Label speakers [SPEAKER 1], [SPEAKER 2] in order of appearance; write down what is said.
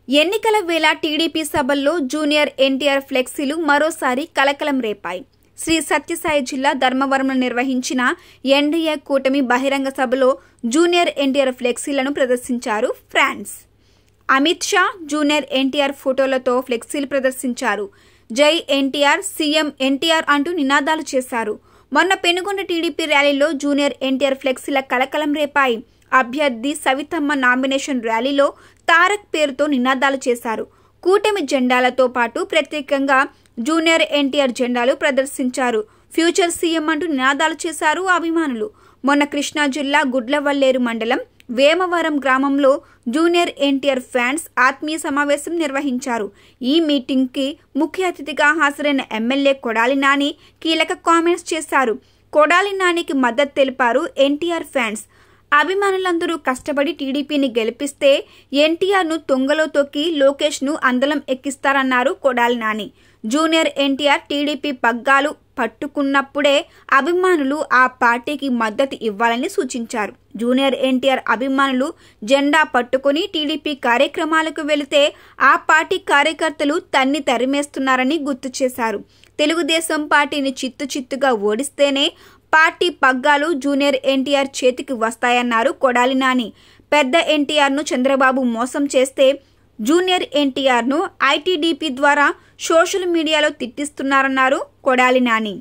[SPEAKER 1] ఎన్నికల వేళ టీడీపీ సభల్లో జూనియర్ ఎన్టీఆర్ ఫ్లెక్సీలు మరోసారి కలకలం రేపాయి. శ్రీ సత్యసాయి జిల్లా ధర్మవరంలో నిర్వహించిన ఎన్డీఏ కూటమి బహిరంగ సభలో జూనియర్ ఎన్టీఆర్ ఫ్లెక్సీలను ప్రదర్శించారు ఫ్యాన్స్. అమిత్ షా జూనియర్ ఎన్టీఆర్ ఫోటోలతో ఫ్లెక్సీలు ప్రదర్శించారు. జై ఎన్టీఆర్, సీఎం ఎన్టీఆర్ అంటూ నినాదాలు చేశారు. మొన్న పెనుగొండ టీడీపీ ర్యాలీలో జూనియర్ ఎన్టీఆర్ ఫ్లెక్సీల కలకలం రేపాయి. అభ్యర్థి సవితమ్మ నామినేషన్ ర్యాలీలో తారక్ పేరుతో నినాదాలు చేశారు. కూటమి జెండాలతో పాటు ప్రత్యేకంగా జూనియర్ ఎన్టీఆర్ జెండాలు ప్రదర్శించారు. ఫ్యూచర్ సీఎం అంటూ నినాదాలు చేశారు అభిమానులు. మొన్న కృష్ణా జిల్లా గుడ్లవల్లేరు మండలం వేమవరం గ్రామంలో జూనియర్ ఎన్టీఆర్ ఫ్యాన్స్ ఆత్మీయ సమావేశం నిర్వహించారు. ఈ మీటింగ్కి ముఖ్య అతిథిగా హాజరైన ఎమ్మెల్యే కొడాలి నాని కీలక కామెంట్స్ చేశారు. కొడాలి నానికి మద్దతు తెలిపారు ఎన్టీఆర్ ఫ్యాన్స్. అభిమానులందరూ కష్టపడి టీడీపీని గెలిపిస్తే ఎన్టీఆర్ను తొంగలో తొక్కి లోకేష్ను అందలం ఎక్కిస్తారన్నారు కొడాలి నాని. జూనియర్ ఎన్టీఆర్ టీడీపీ పగ్గాలు పట్టుకున్నప్పుడే అభిమానులు ఆ పార్టీకి మద్దతు ఇవ్వాలని సూచించారు. జూనియర్ ఎన్టీఆర్ అభిమానులు జెండా పట్టుకుని టీడీపీ కార్యక్రమాలకు వెళితే ఆ పార్టీ కార్యకర్తలు తన్ని తరిమేస్తున్నారని గుర్తు చేశారు. తెలుగుదేశం పార్టీని చిత్తుగా ఓడిస్తేనే పార్టీ పగ్గాలు జూనియర్ ఎన్టీఆర్ చేతికి వస్తాయన్నారు కొడాలి నాని. పెద్ద ఎన్టీఆర్ను చంద్రబాబు మోసం చేస్తే జూనియర్ ఎన్టీఆర్ను ఐటీడీపీ ద్వారా సోషల్ మీడియాలో తిట్టిస్తున్నారన్నారు కొడాలి నాని.